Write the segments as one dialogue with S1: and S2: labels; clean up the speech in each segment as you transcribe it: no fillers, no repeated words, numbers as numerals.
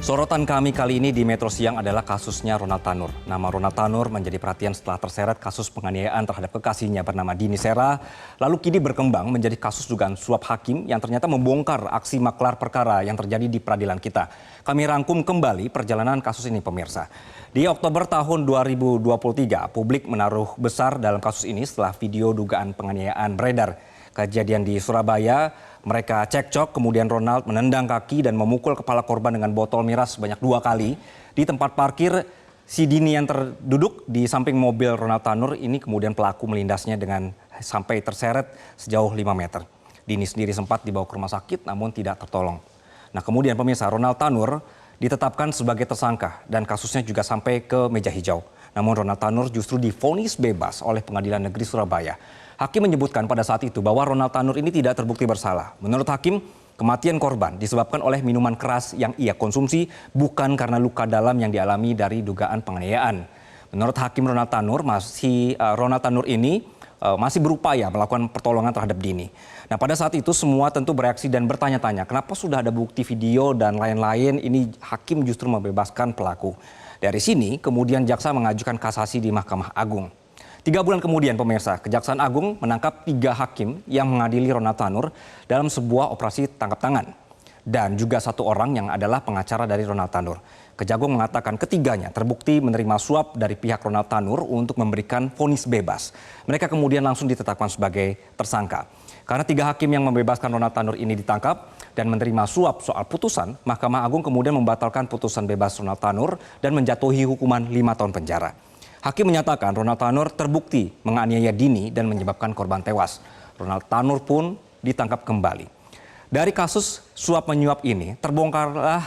S1: Sorotan kami kali ini di Metro Siang adalah kasusnya Ronald Tanur. Nama Ronald Tanur menjadi perhatian setelah terseret kasus penganiayaan terhadap kekasihnya bernama Dini Sera. Lalu kini berkembang menjadi kasus dugaan suap hakim yang ternyata membongkar aksi maklar perkara yang terjadi di peradilan kita. Kami rangkum kembali perjalanan kasus ini, pemirsa. Di Oktober tahun 2023, publik menaruh besar dalam kasus ini setelah video dugaan penganiayaan beredar. Kejadian di Surabaya, mereka cekcok, kemudian Ronald menendang kaki dan memukul kepala korban dengan botol miras sebanyak 2 kali. Di tempat parkir, si Dini yang terduduk di samping mobil Ronald Tanur ini kemudian pelaku melindasnya dengan sampai terseret sejauh 5 meter. Dini sendiri sempat dibawa ke rumah sakit namun tidak tertolong. Nah kemudian pemirsa, Ronald Tanur ditetapkan sebagai tersangka dan kasusnya juga sampai ke meja hijau. Namun Ronald Tanur justru divonis bebas oleh Pengadilan Negeri Surabaya. Hakim menyebutkan pada saat itu bahwa Ronald Tanur ini tidak terbukti bersalah. Menurut Hakim, kematian korban disebabkan oleh minuman keras yang ia konsumsi, bukan karena luka dalam yang dialami dari dugaan penganiayaan. Menurut Hakim, Ronald Tanur ini masih berupaya melakukan pertolongan terhadap Dini. Nah pada saat itu semua tentu bereaksi dan bertanya-tanya kenapa sudah ada bukti video dan lain-lain, ini Hakim justru membebaskan pelaku. Dari sini kemudian jaksa mengajukan kasasi di Mahkamah Agung. 3 bulan kemudian pemirsa, Kejaksaan Agung menangkap 3 hakim yang mengadili Ronald Tanur dalam sebuah operasi tangkap tangan. Dan juga 1 orang yang adalah pengacara dari Ronald Tanur. Kejagung mengatakan ketiganya terbukti menerima suap dari pihak Ronald Tanur untuk memberikan vonis bebas. Mereka kemudian langsung ditetapkan sebagai tersangka. Karena 3 hakim yang membebaskan Ronald Tanur ini ditangkap dan menerima suap soal putusan, Mahkamah Agung kemudian membatalkan putusan bebas Ronald Tanur dan menjatuhi hukuman 5 tahun penjara. Hakim menyatakan Ronald Tanur terbukti menganiaya Dini dan menyebabkan korban tewas. Ronald Tanur pun ditangkap kembali. Dari kasus suap menyuap ini terbongkarlah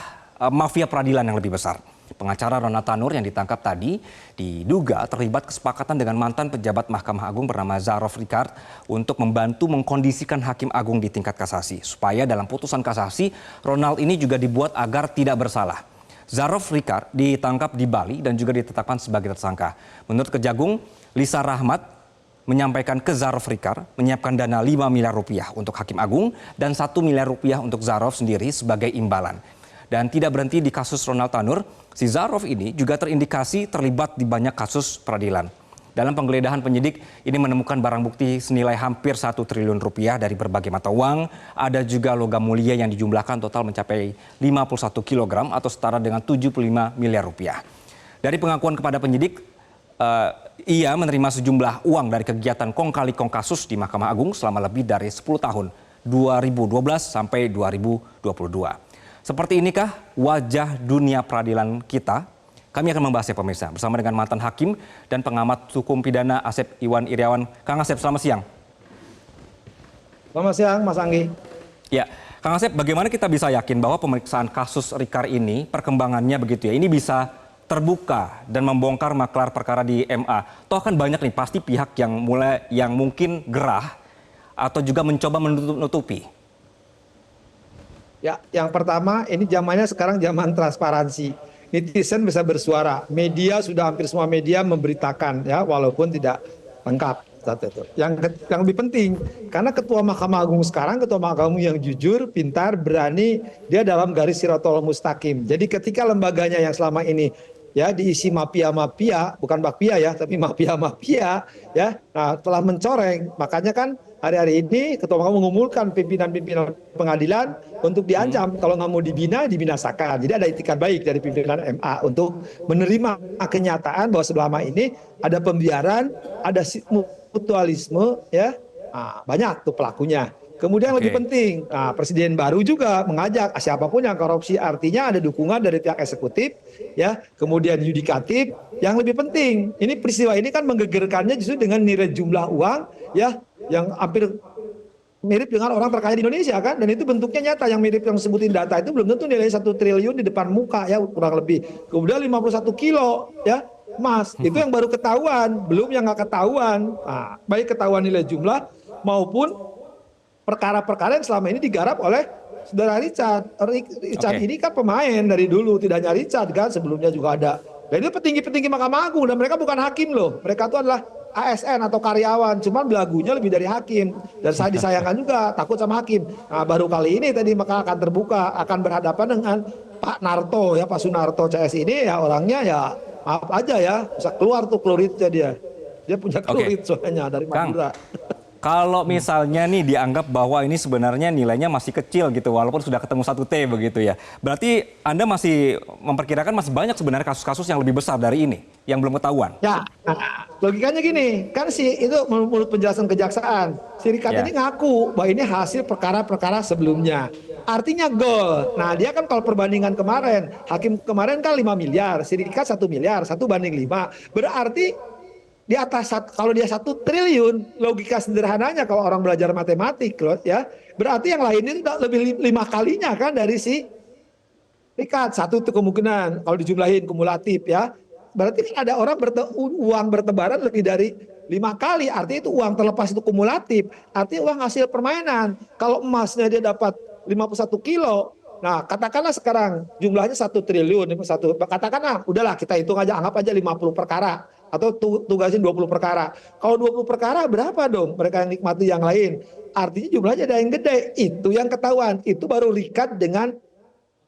S1: mafia peradilan yang lebih besar. Pengacara Ronald Tanur yang ditangkap tadi diduga terlibat kesepakatan dengan mantan pejabat Mahkamah Agung bernama Zarof Ricard untuk membantu mengkondisikan Hakim Agung di tingkat kasasi supaya dalam putusan kasasi Ronald ini juga dibuat agar tidak bersalah. Zarof Ricard ditangkap di Bali dan juga ditetapkan sebagai tersangka. Menurut Kejagung, Lisa Rahmat menyampaikan ke Zarof Ricard menyiapkan dana 5 miliar rupiah untuk Hakim Agung dan 1 miliar rupiah untuk Zarof sendiri sebagai imbalan. Dan tidak berhenti di kasus Ronald Tanur, si Zarof ini juga terindikasi terlibat di banyak kasus peradilan. Dalam penggeledahan penyidik ini menemukan barang bukti senilai hampir 1 triliun rupiah dari berbagai mata uang. Ada juga logam mulia yang dijumlahkan total mencapai 51 kg atau setara dengan 75 miliar rupiah. Dari pengakuan kepada penyidik, ia menerima sejumlah uang dari kegiatan kong kali kong kasus di Mahkamah Agung selama lebih dari 10 tahun, 2012 sampai 2022. Seperti inikah wajah dunia peradilan kita? Kami akan membahasnya pemirsa bersama dengan mantan hakim dan pengamat hukum pidana Asep Iwan Iriawan. Kang Asep, selamat siang.
S2: Selamat siang, Mas Anggi.
S1: Ya, Kang Asep, bagaimana kita bisa yakin bahwa pemeriksaan kasus Ricard ini perkembangannya begitu ya, ini bisa terbuka dan membongkar maklar perkara di MA? Toh kan banyak nih pasti pihak yang mungkin gerah atau juga mencoba menutupi.
S2: Ya, yang pertama ini zamannya sekarang zaman transparansi. Netizen bisa bersuara, media sudah hampir semua media memberitakan ya walaupun tidak lengkap. Yang lebih penting karena ketua Mahkamah Agung sekarang ketua Mahkamah Agung yang jujur, pintar, berani, dia dalam garis Shirathul Mustaqim. Jadi ketika lembaganya yang selama ini ya diisi mafia-mafia, bukan bakpia ya, tapi mafia-mafia ya, nah telah mencoreng, makanya kan hari-hari ini ketua mahkamah mengumpulkan pimpinan-pimpinan pengadilan untuk diancam kalau nggak mau dibina, dibinasakan. Jadi ada itikat baik dari pimpinan MA untuk menerima kenyataan bahwa selama ini ada pembiaran, ada mutualisme, ya, nah, banyak tuh pelakunya. Kemudian lebih penting, nah, Presiden baru juga mengajak siapapun yang korupsi, artinya ada dukungan dari pihak eksekutif, ya, kemudian yudikatif. Yang lebih penting, ini peristiwa ini kan menggegerkannya justru dengan nilai jumlah uang, ya, yang hampir mirip dengan orang terkaya di Indonesia kan, dan itu bentuknya nyata, yang mirip yang sebutin data itu belum tentu nilai 1 triliun di depan muka ya kurang lebih. Kemudian 51 kilo ya emas, itu yang baru ketahuan, belum yang nggak ketahuan. Nah, baik ketahuan nilai jumlah maupun perkara-perkara yang selama ini digarap oleh saudara Richard. Richard ini kan pemain dari dulu, tidak hanya Richard kan, sebelumnya juga ada. Dan itu petinggi-petinggi Mahkamah Agung, dan mereka bukan hakim loh, mereka itu adalah ASN atau karyawan, cuman belagunya lebih dari hakim. Dan saya disayangkan juga, takut sama hakim. Nah baru kali ini tadi maka akan terbuka, akan berhadapan dengan Pak Narto ya, Pak Sunarto CS ini ya orangnya ya maaf aja ya, bisa keluar tuh kloritnya dia. Dia punya klorit soalnya dari
S1: Kang,
S2: Madura.
S1: kalau misalnya nih dianggap bahwa ini sebenarnya nilainya masih kecil gitu, walaupun sudah ketemu 1T begitu ya. Berarti Anda masih memperkirakan masih banyak sebenarnya kasus-kasus yang lebih besar dari ini, yang belum ketahuan.
S2: Ya, nah, logikanya gini, kan itu menurut penjelasan kejaksaan, si Rikat
S1: Ya.
S2: ini ngaku bahwa ini hasil perkara-perkara sebelumnya. Artinya gol. Nah, dia kan kalau perbandingan kemarin, hakim kemarin kan 5 miliar, si Rikat 1 miliar, 1 banding 5. Berarti di atas kalau dia 1 triliun, logika sederhananya kalau orang belajar matematik ya, berarti yang lain itu lebih 5 kalinya kan dari si Rikat. Satu itu kemungkinan kalau dijumlahin kumulatif ya. Berarti kan ada orang uang bertebaran lebih dari 5 kali. Artinya itu uang terlepas itu kumulatif. Artinya uang hasil permainan. Kalau emasnya dia dapat 51 kilo. Nah, katakanlah sekarang jumlahnya 1 triliun. Katakanlah, udahlah kita hitung aja, anggap aja 50 perkara. Atau tugasin 20 perkara. Kalau 20 perkara berapa dong mereka yang nikmati yang lain? Artinya jumlahnya ada yang gede. Itu yang ketahuan. Itu baru Rikat dengan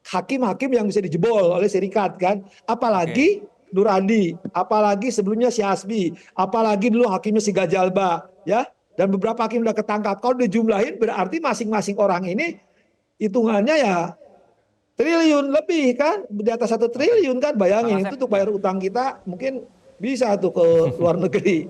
S2: hakim-hakim yang bisa dijebol oleh si Rikat kan. Apalagi Nuradi, apalagi sebelumnya si Hasbi, apalagi dulu hakimnya si Gajalba, ya. Dan beberapa hakim udah ketangkap. Kalau dijumlahin berarti masing-masing orang ini hitungannya ya triliun lebih kan, di atas 1 triliun kan. Bayangin itu untuk bayar utang kita mungkin bisa tuh ke luar negeri.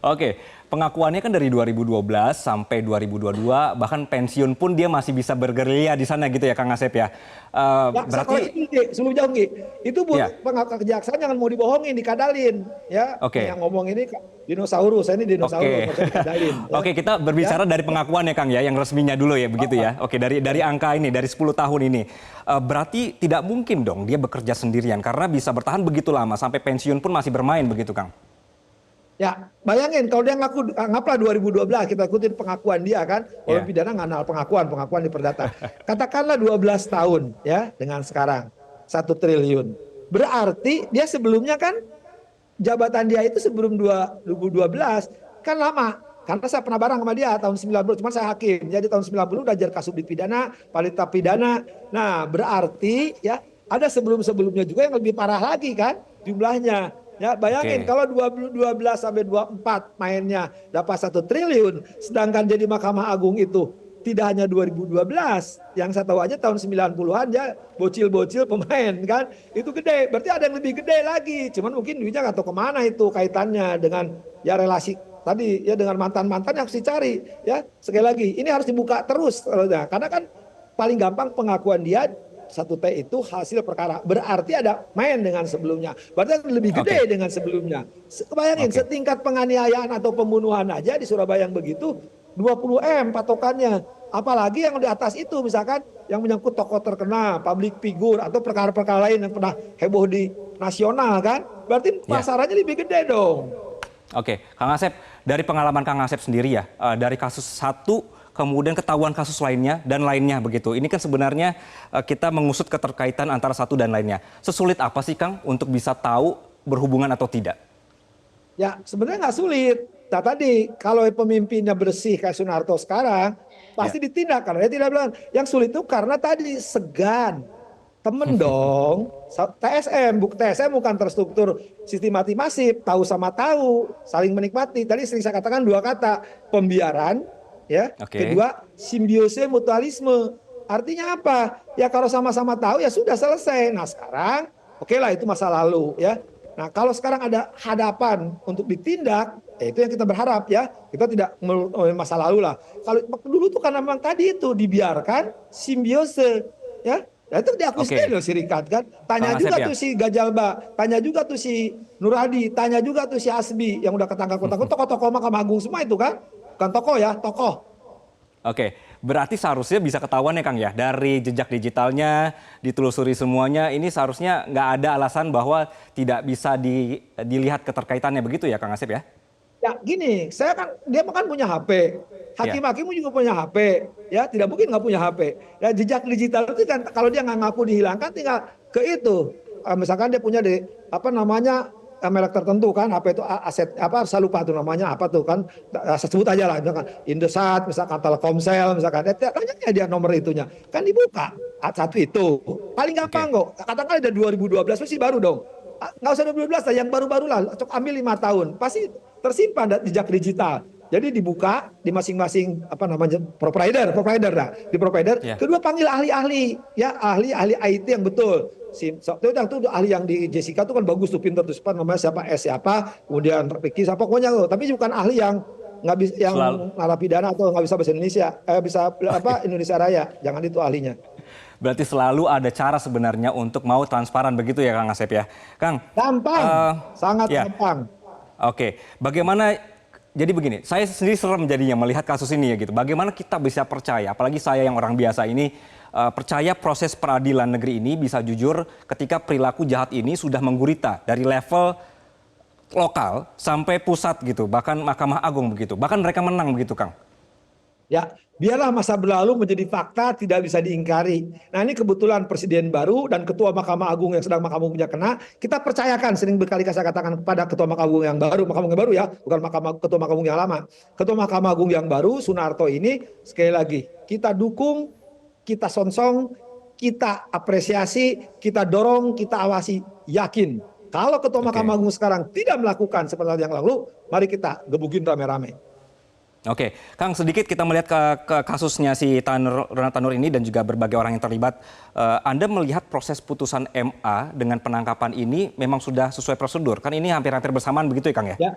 S1: Oke, pengakuannya kan dari 2012 sampai 2022, bahkan pensiun pun dia masih bisa bergerilya di sana gitu ya Kang Asep ya.
S2: Ya,
S1: Berarti
S2: sebelum jauh Gi, itu buat
S1: ya.
S2: pengakuan kejaksaan jangan mau dibohongin, dikadalin ya.
S1: Oke.
S2: Yang ngomong ini dinosaurus, ini dinosaurus
S1: Oke.
S2: maksudnya dikadalin. Ya.
S1: Oke, kita berbicara dari pengakuan ya Kang ya, yang resminya dulu ya begitu ya. Oke, dari angka ini, dari 10 tahun ini. Berarti tidak mungkin dong dia bekerja sendirian karena bisa bertahan begitu lama sampai pensiun pun masih bermain begitu Kang.
S2: Ya, bayangin kalau dia ngaku, anggaplah 2012 kita ikutin pengakuan dia kan. Kalau
S1: Ya.
S2: pidana nggak kenal pengakuan di perdata. Katakanlah 12 tahun ya dengan sekarang 1 triliun. Berarti dia sebelumnya kan jabatan dia itu sebelum 2012 kan lama. Karena saya pernah bareng sama dia tahun 90, cuma saya hakim. Jadi tahun 90 udah jadi kasubdit pidana, palita pidana. Nah, berarti ya ada sebelum-sebelumnya juga yang lebih parah lagi kan jumlahnya. Ya, bayangin kalau 2012 sampai 24 mainnya dapat 1 triliun, sedangkan jadi Mahkamah Agung itu tidak hanya 2012, yang saya tahu aja tahun 90-an ya bocil-bocil pemain kan, itu gede, berarti ada yang lebih gede lagi, cuman mungkin duitnya nggak tahu kemana itu kaitannya dengan ya relasi tadi ya dengan mantan-mantan yang harus dicari ya. Sekali lagi ini harus dibuka terus karena kan paling gampang pengakuan dia 1T itu hasil perkara. Berarti ada main dengan sebelumnya. Berarti lebih gede dengan sebelumnya. Bayangin setingkat penganiayaan atau pembunuhan aja di Surabaya yang begitu 20 M patokannya. Apalagi yang di atas itu misalkan yang menyangkut tokoh terkenal, public figure atau perkara-perkara lain yang pernah heboh di nasional kan. Berarti pasarannya lebih gede dong.
S1: Oke, Kang Asep, dari pengalaman Kang Asep sendiri ya, dari kasus satu kemudian ketahuan kasus lainnya dan lainnya begitu. Ini kan sebenarnya kita mengusut keterkaitan antara satu dan lainnya. Sesulit apa sih Kang untuk bisa tahu berhubungan atau tidak?
S2: Ya sebenarnya nggak sulit. Nah tadi kalau pemimpinnya bersih kayak Sunarto sekarang pasti ditindak karena dia tidak bilang. Yang sulit itu karena tadi segan. Temen dong, TSM bukan terstruktur sistematis masif, tahu sama tahu, saling menikmati. Tadi sering saya katakan 2 kata, pembiaran, ya. Kedua, simbiose mutualisme. Artinya apa? Ya kalau sama-sama tahu ya sudah selesai. Nah sekarang, oke lah itu masa lalu ya. Nah kalau sekarang ada hadapan untuk ditindak, ya itu yang kita berharap ya. Kita tidak masa lalu lah. Kalau dulu tuh karena memang tadi itu dibiarkan simbiose, ya. Nah, itu diakui sendiri loh si Rikat kan. Tanya juga tuh si Gajalba, tanya juga tuh si Nuradi, tanya juga tuh si Hasbi yang udah ketangkap-ketangkap. Tokoh-tokoh Mahkamah Agung semua itu kan. Bukan tokoh ya, tokoh.
S1: Oke, berarti seharusnya bisa ketahuan ya Kang ya. Dari jejak digitalnya, ditelusuri semuanya, ini seharusnya nggak ada alasan bahwa tidak bisa dilihat keterkaitannya begitu ya Kang Asep ya?
S2: Ya gini, dia kan punya HP. Hakim-hakim juga punya HP. Ya tidak mungkin nggak punya HP. Ya jejak digital itu kan kalau dia nggak ngaku dihilangkan tinggal ke itu. Misalkan dia punya merek tertentu kan, apa itu aset apa saya lupa tuh namanya apa tuh kan, saya sebut aja lah misalkan Indosat, misalkan Telkomsel, misalkan tanya dia nomor itunya kan dibuka satu itu paling gampang
S1: Oke.
S2: kok, katakan ada 2012 pasti baru dong. Nggak usah 2012 lah, yang baru-baru lah, cok ambil 5 tahun pasti tersimpan jejak digital. Jadi dibuka di masing-masing apa namanya provider dah di provider.
S1: Ya.
S2: Kedua panggil ahli-ahli ya, ahli IT yang betul. Itu yang tuh ahli yang di Jessica tuh kan bagus tuh, pintar tuh, namanya siapa siapa, kemudian Ricky siapa pokoknya tuh. Tapi bukan ahli yang nggak bisa, yang
S1: Selalu.
S2: narapidana atau nggak bisa bahasa Indonesia, bisa apa Indonesia Raya. Jangan itu ahlinya.
S1: Berarti selalu ada cara sebenarnya untuk mau transparan begitu ya Kang Asep ya. Kang,
S2: Gampang, sangat
S1: ya.
S2: gampang.
S1: Oke, bagaimana, jadi begini, saya sendiri serem jadinya melihat kasus ini ya gitu. Bagaimana kita bisa percaya, apalagi saya yang orang biasa ini, percaya proses peradilan negeri ini bisa jujur ketika perilaku jahat ini sudah menggurita dari level lokal sampai pusat gitu, bahkan Mahkamah Agung begitu. Bahkan mereka menang begitu, Kang.
S2: Ya, biarlah masa berlalu menjadi fakta, tidak bisa diingkari. Nah ini kebetulan presiden baru dan ketua Mahkamah Agung yang sedang Mahkamah Agungnya kena, kita percayakan, sering berkali-kali saya katakan kepada ketua Mahkamah Agung yang baru, Mahkamah Agung yang baru ya, bukan ketua Mahkamah Agung yang lama. Ketua Mahkamah Agung yang baru, Sunarto ini, sekali lagi, kita dukung, kita sonsong, kita apresiasi, kita dorong, kita awasi, yakin. Kalau ketua Mahkamah Agung sekarang tidak melakukan seperti yang lalu, mari kita gebukin rame-rame.
S1: Oke, Kang, sedikit kita melihat ke kasusnya si Ronald Tanur ini dan juga berbagai orang yang terlibat. Anda melihat proses putusan MA dengan penangkapan ini memang sudah sesuai prosedur? Kan ini hampir-hampir bersamaan begitu ya, Kang ya?
S2: Ya,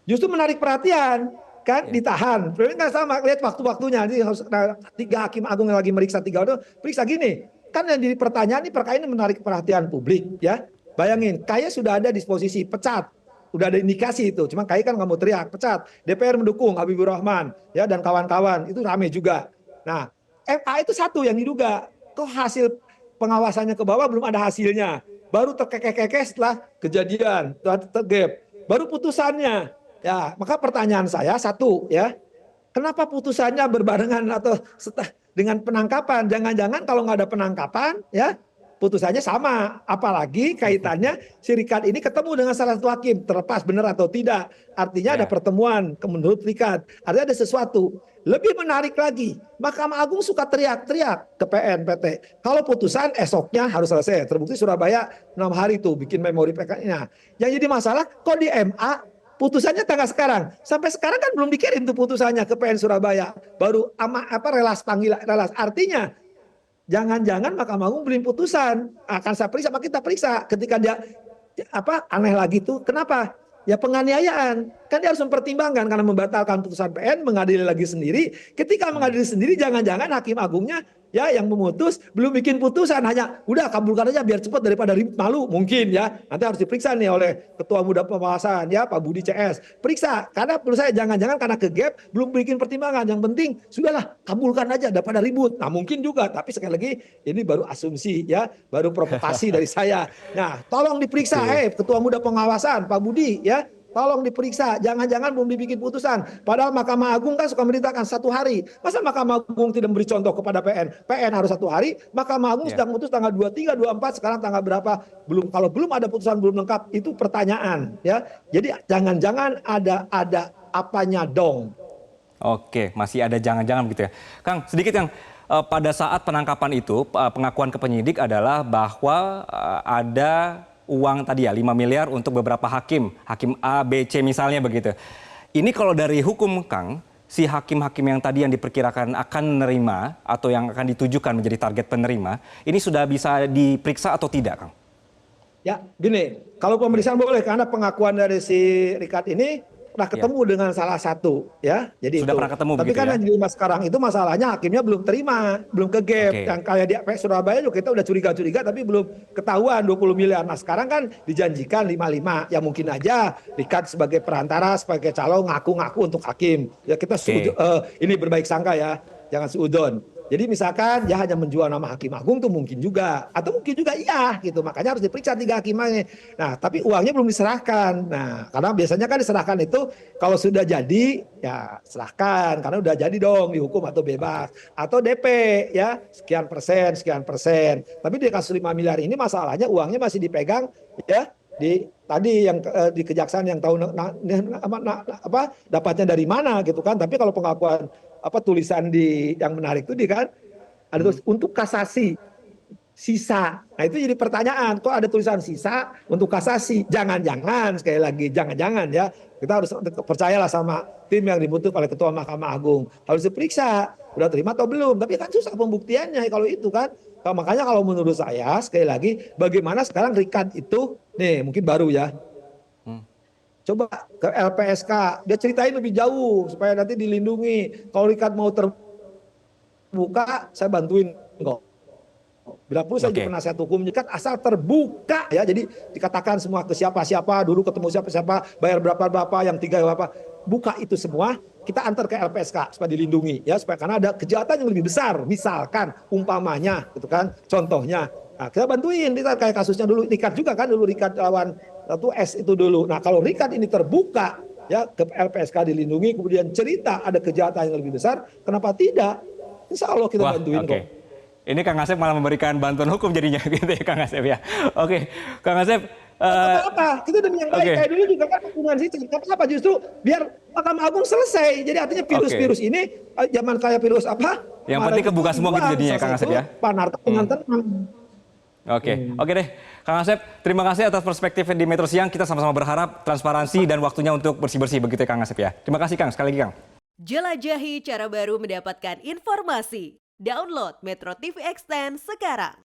S2: justru menarik perhatian, kan ditahan. Sebenarnya nggak sama, lihat waktu-waktunya. Jadi harus 3 hakim agung yang lagi meriksa 3 orang, periksa gini. Kan yang jadi pertanyaan ini perkara ini menarik perhatian publik, ya. Bayangin, kayak sudah ada disposisi pecat. Udah ada indikasi itu, cuma KAI kan nggak mau teriak, pecat. DPR mendukung Habibur Rahman ya dan kawan-kawan, itu rame juga. Nah, MA itu satu yang diduga, kok hasil pengawasannya ke bawah belum ada hasilnya, baru terkekeh-kekeh setelah kejadian, tergap, baru putusannya. Ya, maka pertanyaan saya satu ya, kenapa putusannya berbarengan atau dengan penangkapan? Jangan-jangan kalau nggak ada penangkapan ya putusannya sama, apalagi kaitannya Serikat ini ketemu dengan salah satu hakim, terlepas benar atau tidak, artinya ada pertemuan menurut Serikat, artinya ada sesuatu. Lebih menarik lagi, Mahkamah Agung suka teriak-teriak ke PN PT, kalau putusan esoknya harus selesai, terbukti Surabaya 6 hari tuh bikin memori PK-nya. Yang jadi masalah, kok di MA putusannya tanggal sekarang, sampai sekarang kan belum dikirim tuh putusannya ke PN Surabaya, baru relas panggilan, relas, artinya jangan-jangan Mahkamah Agung beli putusan, akan saya periksa, apa kita periksa. Ketika dia aneh lagi tuh, kenapa? Ya penganiayaan. Kan dia harus mempertimbangkan karena membatalkan putusan PN, mengadili lagi sendiri. Ketika mengadili sendiri, jangan-jangan Hakim Agungnya ya yang memutus belum bikin putusan, hanya udah kabulkan aja biar cepat daripada ribut malu, mungkin ya. Nanti harus diperiksa nih oleh Ketua Muda Pengawasan ya Pak Budi CS. Periksa, karena menurut saya jangan-jangan karena ke gap belum bikin pertimbangan. Yang penting sudahlah kabulkan aja daripada ribut. Nah mungkin juga, tapi sekali lagi ini baru asumsi ya, baru provokasi dari saya. Nah tolong diperiksa, Ketua Muda Pengawasan Pak Budi ya, tolong diperiksa, jangan-jangan belum dibikin putusan. Padahal Mahkamah Agung kan suka merintahkan 1 hari. Masa Mahkamah Agung tidak memberi contoh kepada PN? PN harus 1 hari, Mahkamah Agung sedang putus tanggal 23, 24, sekarang tanggal berapa? Belum, kalau belum ada putusan belum lengkap, itu pertanyaan ya. Jadi jangan-jangan ada apanya dong.
S1: Oke, masih ada jangan-jangan begitu ya. Kang, sedikit Kang, pada saat penangkapan itu, pengakuan ke penyidik adalah bahwa ada uang tadi ya 5 miliar untuk beberapa hakim A, B, C misalnya begitu. Ini kalau dari hukum Kang, si hakim-hakim yang tadi yang diperkirakan akan menerima atau yang akan ditujukan menjadi target penerima, ini sudah bisa diperiksa atau tidak Kang? Ya,
S2: gini, kalau pemeriksaan boleh karena pengakuan dari si Rikat ini pernah ketemu dengan salah satu ya. Jadi
S1: sudah
S2: itu.
S1: pernah ketemu.
S2: Tapi kan yang jadi sekarang itu masalahnya hakimnya belum terima, belum ke gap. Yang kayak di Surabaya juga kita udah curiga-curiga tapi belum ketahuan 20 miliar. Nah sekarang kan dijanjikan 55. Ya mungkin aja Rikat sebagai perantara, sebagai calon ngaku-ngaku untuk hakim. Ya kita ini berbaik sangka ya, jangan seudon. Jadi misalkan dia hanya menjual nama Hakim Agung tuh mungkin juga, atau mungkin juga iya gitu, makanya harus diperiksa 3 hakimnya. Nah tapi uangnya belum diserahkan. Nah karena biasanya kan diserahkan itu kalau sudah jadi ya serahkan, karena udah jadi dong dihukum atau bebas, atau DP ya sekian persen. Tapi di kasus 5 miliar ini masalahnya uangnya masih dipegang ya di tadi yang di kejaksaan yang tahu dapatnya dari mana gitu kan. Tapi kalau pengakuan tulisan di yang menarik itu kan ada tulis untuk kasasi sisa. Nah itu jadi pertanyaan, kok ada tulisan sisa untuk kasasi? Jangan-jangan, sekali lagi, jangan-jangan ya. Kita harus percayalah sama tim yang dibentuk oleh Ketua Mahkamah Agung. Harus diperiksa, udah terima atau belum. Tapi kan susah pembuktiannya kalau itu kan. Makanya kalau menurut saya, sekali lagi, bagaimana sekarang Rikad itu, nih mungkin baru ya. Coba ke LPSK, dia ceritain lebih jauh, supaya nanti dilindungi. Kalau Rikad mau terbuka, saya bantuin kok. Bila perlu saya jadi penasihat hukumnya kan asal terbuka ya, jadi dikatakan semua ke siapa-siapa, dulu ketemu siapa-siapa, bayar berapa yang 3 berapa, buka itu semua, kita antar ke LPSK supaya dilindungi ya, supaya karena ada kejahatan yang lebih besar, misalkan umpamanya gitu kan, contohnya, nah kita bantuin, kita kayak kasusnya dulu Rikad juga kan, dulu Rikad lawan satu S itu dulu. Nah kalau Rikad ini terbuka ya ke LPSK dilindungi, kemudian cerita ada kejahatan yang lebih besar, kenapa tidak? Insya Allah kita bantuin kok.
S1: Ini Kang Asep malah memberikan bantuan hukum jadinya gitu ya Kang Asep ya. Oke, Kang Asep.
S2: Apa-apa, kita demi yang baik. Kayak dulu juga kan hubungan sih, apa justru biar Mahkamah Agung selesai. Jadi artinya virus-virus ini zaman kayak virus apa?
S1: Yang penting kebuka semua gitu jadinya Kang Asep ya.
S2: Panarta dengan tenang.
S1: Oke deh, Kang Asep, terima kasih atas perspektif di Metro Siang. Kita sama-sama berharap transparansi dan waktunya untuk bersih-bersih begitu ya Kang Asep ya. Terima kasih Kang, sekali lagi Kang.
S3: Jelajahi cara baru mendapatkan informasi. Download Metro TV Extend sekarang.